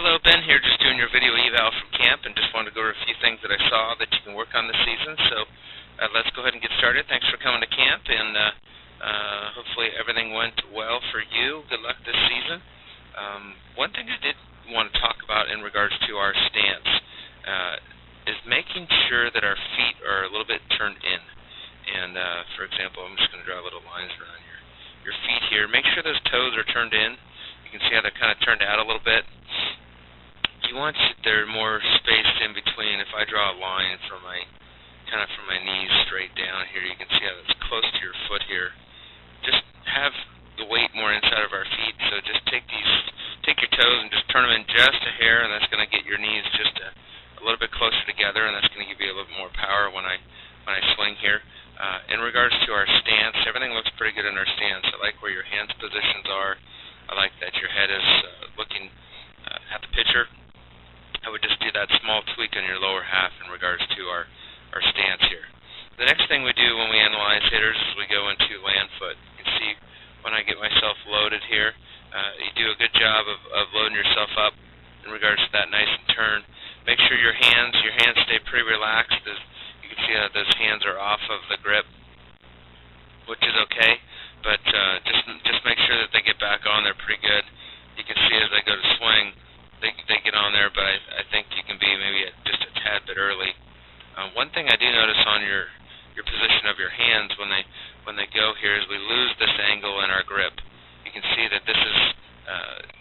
Hello, Ben here, just doing your video eval from camp, and just wanted to go over a few things that I saw that you can work on this season. So let's go ahead and get started. Thanks for coming to camp, and hopefully everything went well for you. Good luck this season. One thing I did want to talk about in regards to our stance is making sure that our feet are a little bit turned in. And for example, I'm just going to draw little lines around your feet here. Make sure those toes are turned in. You can see how they're kind of turned out a little bit. You want there more spaced in between. If I draw a line from my knees straight down here, you can see how it's close to your foot here. Just have the weight more inside of our feet. So just take your toes and just turn them in just a hair, and that's going to get your knees just a little bit closer together, and that's going to give you a little bit more power when I swing here. In regards to our stance, everything looks pretty good in our stance. I like where your hands positions are. I like that your head is looking at the pitcher. I would just do that small tweak on your lower half in regards to our stance here. The next thing we do when we analyze hitters is we go into land foot. You can see when I get myself loaded here, you do a good job of loading yourself up in regards to that nice and turn. Make sure your hands stay pretty relaxed. You can see that those hands are off of the grip, which is okay. But just make sure that they get back on there pretty good. You can see as I go to swing, they get on there, but I think you can be maybe just a tad bit early. One thing I do notice on your position of your hands when they go here is we lose this angle in our grip. You can see that this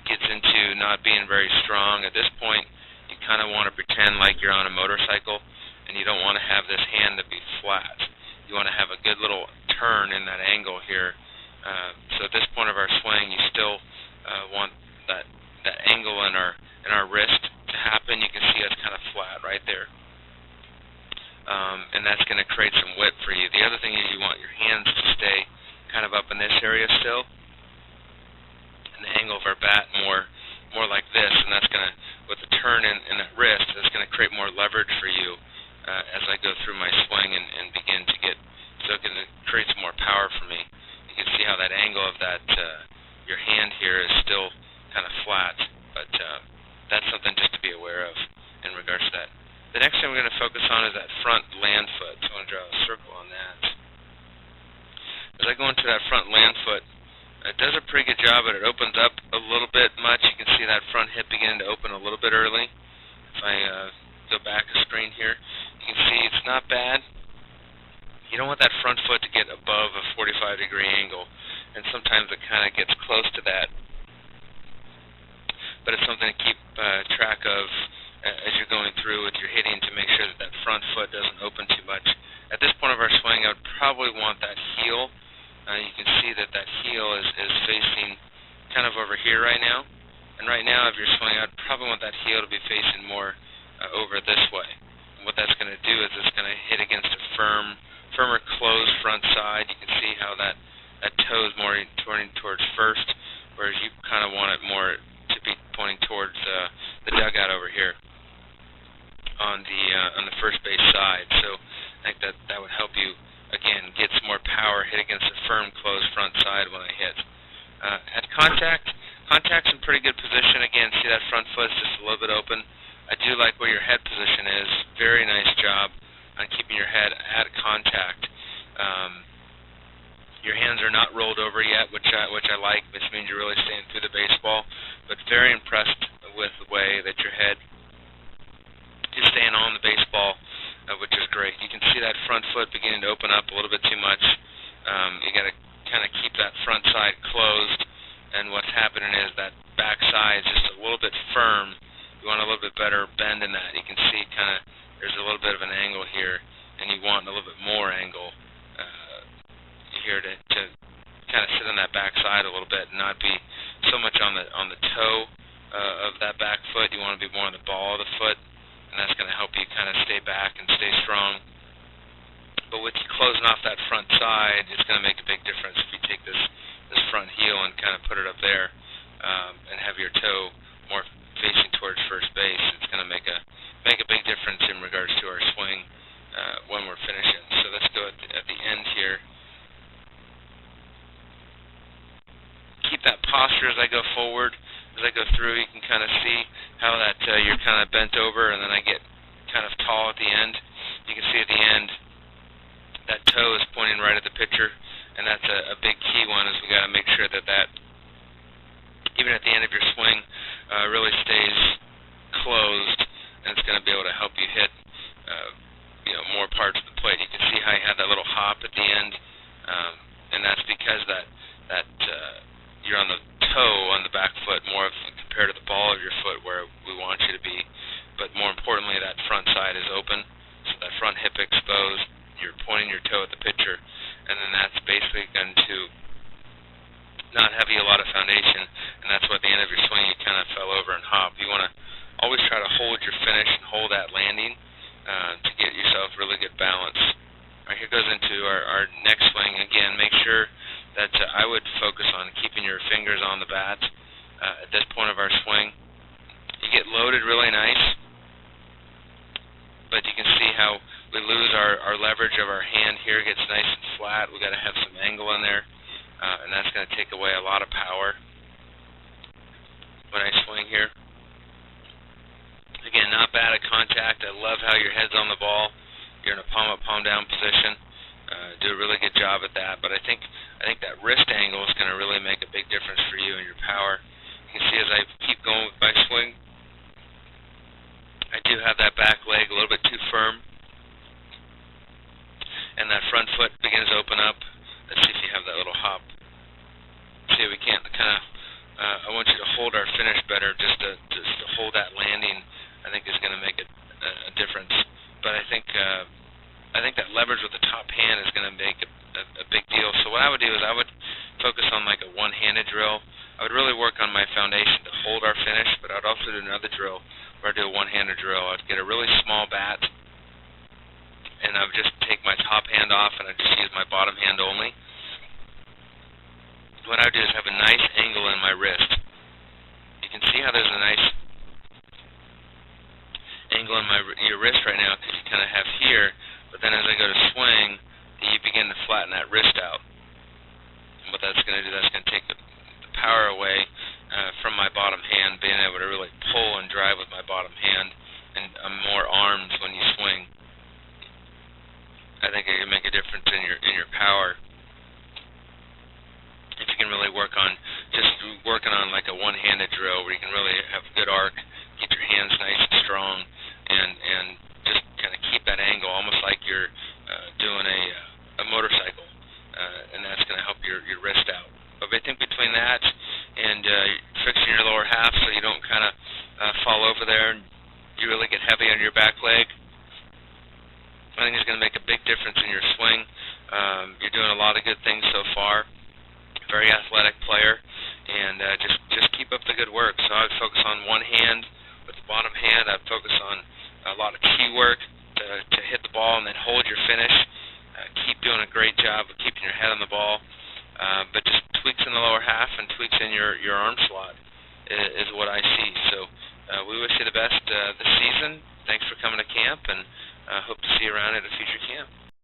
gets into not being very strong. At this point, you kind of want to pretend like you're on a motorcycle, and you don't want to have this hand to be flat. You want to have a good little turn in that angle here. So at this point of our swing, you still want that angle in our wrist to happen. You can see it's kind of flat right there, and that's going to create some width for you. The other thing is you want your hands to stay kind of up in this area still, and the angle of our bat more like this, and that's going to, with the turn in that wrist, that's going to create more leverage for you as I go through my swing and begin to get, so it can create some more power for me. You can see how that angle of that your hand here is still kind of flat, but that's something just to be aware of in regards to that. The next thing we're going to focus on is that front land foot. So I'm going to draw a circle on that. As I go into that front land foot, it does a pretty good job, but it opens up a little bit much. You can see that front hip beginning to open a little bit early. If I go back a screen here, you can see it's not bad. You don't want that front foot to get above a 45-degree angle, and sometimes it kind of gets close to that. But it's something to keep track of as you're going through with your hitting to make sure that that front foot doesn't open too much. At this point of our swing, I would probably want that heel. You can see that heel is facing kind of over here right now. And right now, if you're swinging, I'd probably want that heel to be facing more over this way. And what that's going to do is it's going to hit against a firmer closed front side. You can see how that toe is more turning towards first, whereas you kind of want it more to be pointing towards the dugout over here on the first base side. So I think that would help you again get some more power, hit against a firm closed front side when I hit. At contact's in pretty good position. Again, see that front foot's just a little bit open. I do like where your head position is. Very nice job on keeping your head at contact. Your hands are not rolled over yet, which I like, which means you're really staying through the baseball. But very impressed with the way that your head is staying on the baseball, which is great. You can see that front foot beginning to open up a little bit too much. You got to kind of keep that front side closed, and what's happening is that back side is just a little bit firm. You want a little bit better bend in that. You can see kind of there's a little bit of an angle here, and you want a little bit more angle here to kind of sit on that back side a little bit and not be so much on the toe of that back foot. You want to be more on the ball of the foot, and that's going to help you kind of stay back and stay strong. But with you closing off that front side, it's going to make a big difference. If you take this front heel and kind of put it up there and have your toe more facing towards first base, it's going to make a big difference in regards to our swing when we're finishing. So let's go at the end here. Keep that posture as I go forward. As I go through, you can kind of see how that you're kind of bent over, and then I get kind of tall at the end. You can see at the end that toe is pointing right at the pitcher, and that's a big key one. Is we got to make sure that even at the end of your swing really stays closed, and it's going to be able to help you hit more parts of the plate. You can see how you have that little hop at the end, and that's because that you're on the toe on the back foot more of compared to the ball of your foot where we want you to be. But more importantly, that front side is open, so that front hip exposed. You're pointing your toe at the pitcher, and then that's basically going to not have you a lot of foundation, and that's why at the end of your swing you kind of fell over and hop. You want to always try to hold your finish and hold that landing to get yourself really good balance. All right, here goes into our next swing. Again, make sure that I would focus on keeping your fingers on the bat at this point of our swing. You get loaded really nice, but you can see how we lose our leverage of our hand here. It gets nice and flat. We've got to have some angle in there, and that's going to take away a lot of power when I swing here. Again, not bad at contact. I love how your head's on the ball. You're in a palm-up, palm-down position. Do a really good job at that. But I think that wrist angle is going to really make a big difference for you and your power. You can see as I keep going with my swing, I do have that back leg a little bit too firm, and that front foot begins to open up. Let's see if you have that little hop. See, we can't I want you to hold our finish better. Just to hold that landing, I think is going to make a difference. But I think that leverage with the top hand is going to make a big deal. So what I would do is I would focus on like a one-handed drill. I would really work on my foundation to hold our finish, but I'd also do another drill where I'd do a one-handed drill. I'd get a really small bat, and I would just take my top hand off, and I'd just use my bottom hand only. What I would do is have a nice angle in my wrist. You can see how there's a nice angle in your wrist right now because you kind of have here, but then as I go to swing, you begin to flatten that wrist out. And what that's going to do, that's going to take the power away from my bottom hand, being able to really pull and drive with my bottom hand, and I'm more armed when you swing. I think it can make a difference in your power. If you can really work on just working on like a one-handed drill where you can really have good arc, get your hands nice and strong, and just kind of keep that angle almost like you're doing a motorcycle, and that's going to help your wrist out. But I think between that and fixing your lower half so you don't kind of fall over there and you really get heavy on your back leg, I think it's going to make a big difference in your swing. You're doing a lot of good things so far. Very athletic player, and just keep up the good work. So I would focus on one hand with the bottom hand. I'd focus on a lot of key work to hit the ball and then hold your finish. Keep doing a great job of keeping your head on the ball, but just tweaks in the lower half and tweaks in your arm slot is what I see. So we wish you the best this season. Thanks for coming to camp, and hope to see you around at a future camp.